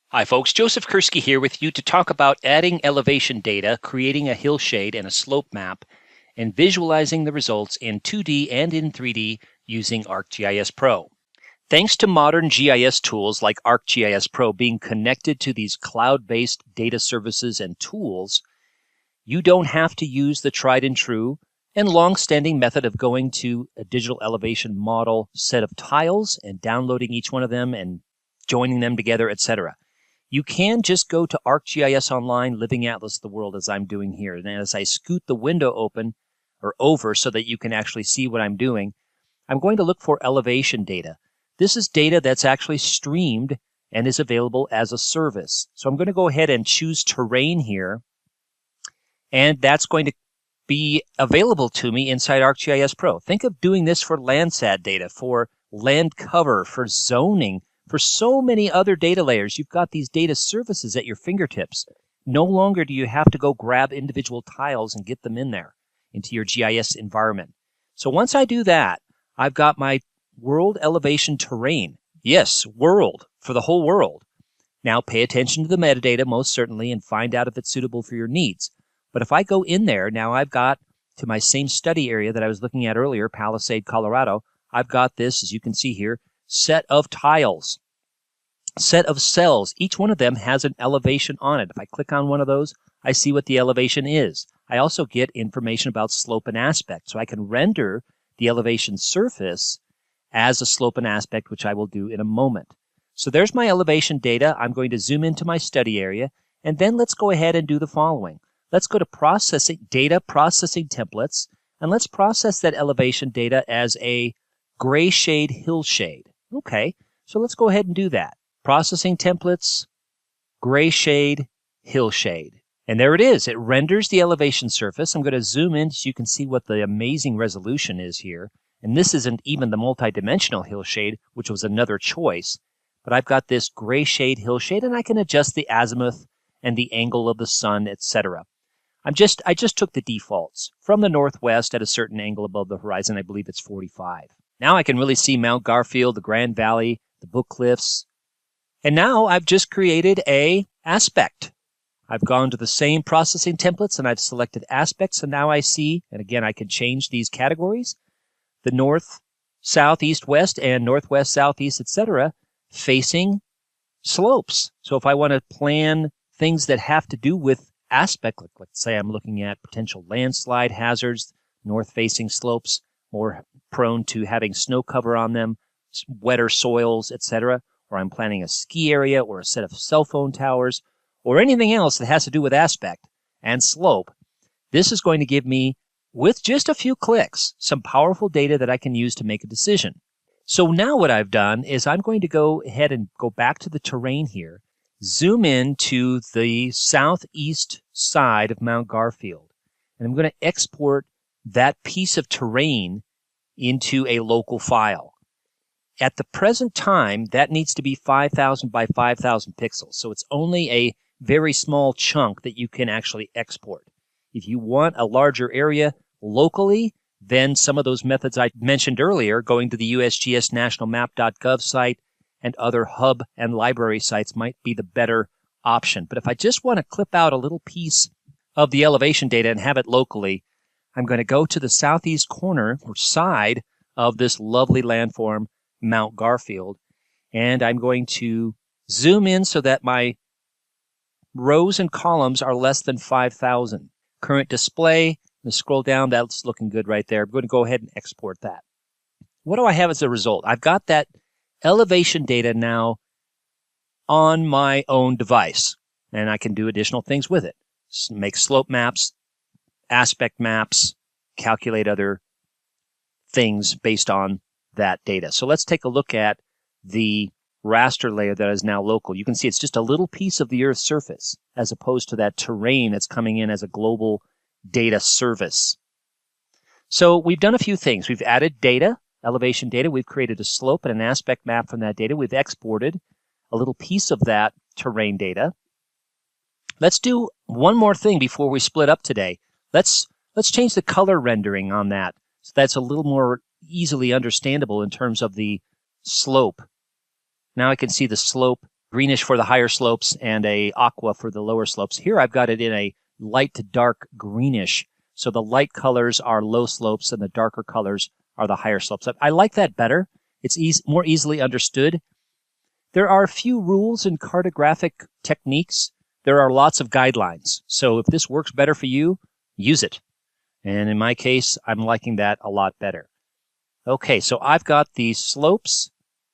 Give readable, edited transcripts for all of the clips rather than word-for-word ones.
Hi folks, Joseph Kursky here with you to talk about adding elevation data, creating a hillshade and a slope map, and visualizing the results in 2D and in 3D using ArcGIS Pro. Thanks to modern GIS tools like ArcGIS Pro being connected to these cloud-based data services and tools, you don't have to use the tried and true and long-standing method of going to a digital elevation model set of tiles and downloading each one of them and joining them together, etc. You can just go to ArcGIS Online, Living Atlas of the World, as I'm doing here. And as I scoot the window open or over so that you can actually see what I'm doing, I'm going to look for elevation data. This is data that's actually streamed and is available as a service. So I'm going to go ahead and choose terrain here, and that's going to be available to me inside ArcGIS Pro. Think of doing this for Landsat data, for land cover, for zoning, for so many other data layers. You've got these data services at your fingertips. No longer do you have to go grab individual tiles and get them in there into your GIS environment. So once I do that, I've got my world elevation terrain. Yes, world, for the whole world. Now pay attention to the metadata most certainly and find out if it's suitable for your needs. But if I go in there, now I've got to my same study area that I was looking at earlier, Palisade, Colorado, I've got this, as you can see here, set of tiles, set of cells. Each one of them has an elevation on it. If I click on one of those, I see what the elevation is. I also get information about slope and aspect, so I can render the elevation surface as a slope and aspect, which I will do in a moment. So there's my elevation data. I'm going to zoom into my study area, and then let's go ahead and do the following. Let's go to processing, data processing templates, and let's process that elevation data as a gray shade hillshade. Okay, so let's go ahead and do that. Processing templates, gray shade, hillshade. And there it is. It renders the elevation surface. I'm going to zoom in so you can see what the amazing resolution is here. And this isn't even the multidimensional hillshade, which was another choice. But I've got this gray shade hillshade, and I can adjust the azimuth and the angle of the sun, etc. I just took the defaults from the northwest at a certain angle above the horizon. I believe it's 45. Now I can really see Mount Garfield, the Grand Valley, the Book Cliffs. And now I've just created a aspect. I've gone to the same processing templates and I've selected aspects, and now I see, and again I can change these categories, the north, south, east, west, and northwest, southeast, etc., facing slopes. So if I want to plan things that have to do with aspect, like let's say I'm looking at potential landslide hazards, north-facing slopes, more prone to having snow cover on them, wetter soils, etc., or I'm planning a ski area or a set of cell phone towers, or anything else that has to do with aspect and slope, this is going to give me, with just a few clicks, some powerful data that I can use to make a decision. So now what I've done is I'm going to go ahead and go back to the terrain here, zoom in to the southeast side of Mount Garfield, and I'm going to export that piece of terrain into a local file. At the present time, that needs to be 5,000 by 5,000 pixels, so it's only a very small chunk that you can actually export. If you want a larger area locally, then some of those methods I mentioned earlier, going to the USGS nationalmap.gov site and other hub and library sites, might be the better option. But if I just want to clip out a little piece of the elevation data and have it locally, I'm going to go to the southeast corner or side of this lovely landform, Mount Garfield, and I'm going to zoom in so that my rows and columns are less than 5,000. Current display, I'm going to scroll down, that's looking good right there. I'm going to go ahead and export that. What do I have as a result? I've got that elevation data now on my own device, and I can do additional things with it. Make slope maps, aspect maps, calculate other things based on that data. So let's take a look at the raster layer that is now local. You can see it's just a little piece of the Earth's surface as opposed to that terrain that's coming in as a global data service. So we've done a few things. We've added data, elevation data. We've created a slope and an aspect map from that data. We've exported a little piece of that terrain data. Let's do one more thing before we split up today. Let's change the color rendering on that so that's a little more easily understandable in terms of the slope. Now I can see the slope greenish for the higher slopes and a aqua for the lower slopes. Here I've got it in a light to dark greenish. So the light colors are low slopes and the darker colors are the higher slopes. I like that better. It's more easily understood. There are a few rules in cartographic techniques. There are lots of guidelines. So if this works better for you, use it. And in my case, I'm liking that a lot better. Okay, so I've got the slopes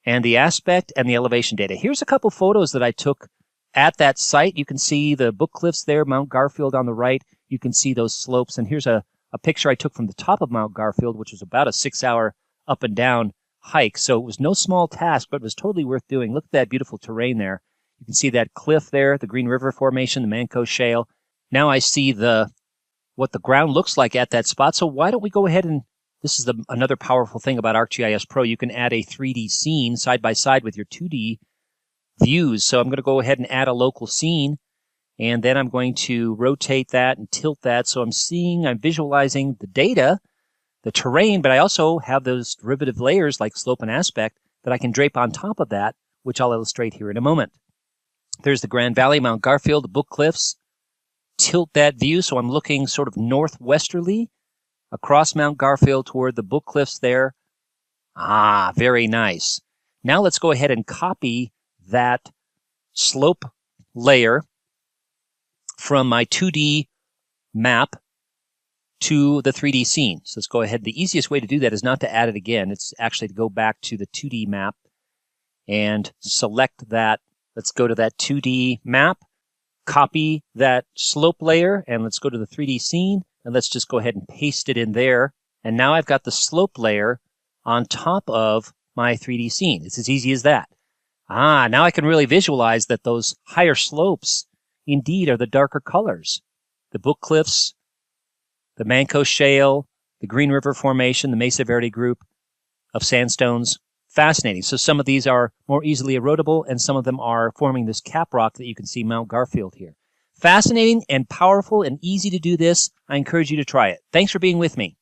and the aspect and the elevation data. Here's a couple photos that I took at that site. You can see the book cliffs there, Mount Garfield on the right. You can see those slopes. And here's a picture I took from the top of Mount Garfield, which was about a 6-hour up and down hike. So it was no small task, but it was totally worth doing. Look at that beautiful terrain there. You can see that cliff there, the Green River Formation, the Manco Shale. Now I see what the ground looks like at that spot. So why don't we go ahead and, this is another powerful thing about ArcGIS Pro, you can add a 3D scene side by side with your 2D views. So I'm going to go ahead and add a local scene, and then I'm going to rotate that and tilt that. So I'm visualizing the data, the terrain, but I also have those derivative layers like slope and aspect that I can drape on top of that, which I'll illustrate here in a moment. There's the Grand Valley, Mount Garfield, the Book Cliffs. Tilt that view so I'm looking sort of northwesterly across Mount Garfield toward the Book Cliffs there. Ah, very nice. Now let's go ahead and copy that slope layer from my 2D map to the 3D scene. So let's go ahead. The easiest way to do that is not to add it again. It's actually to go back to the 2D map and select that. Let's go to that 2D map, copy that slope layer, and let's go to the 3D scene, and let's just go ahead and paste it in there. And now I've got the slope layer on top of my 3D scene. It's as easy as that. Ah, now I can really visualize that those higher slopes indeed are the darker colors. The Book Cliffs, the Manco Shale, the Green River Formation, the Mesa Verde group of sandstones. Fascinating. So some of these are more easily erodible, and some of them are forming this cap rock that you can see Mount Garfield here. Fascinating and powerful and easy to do this. I encourage you to try it. Thanks for being with me.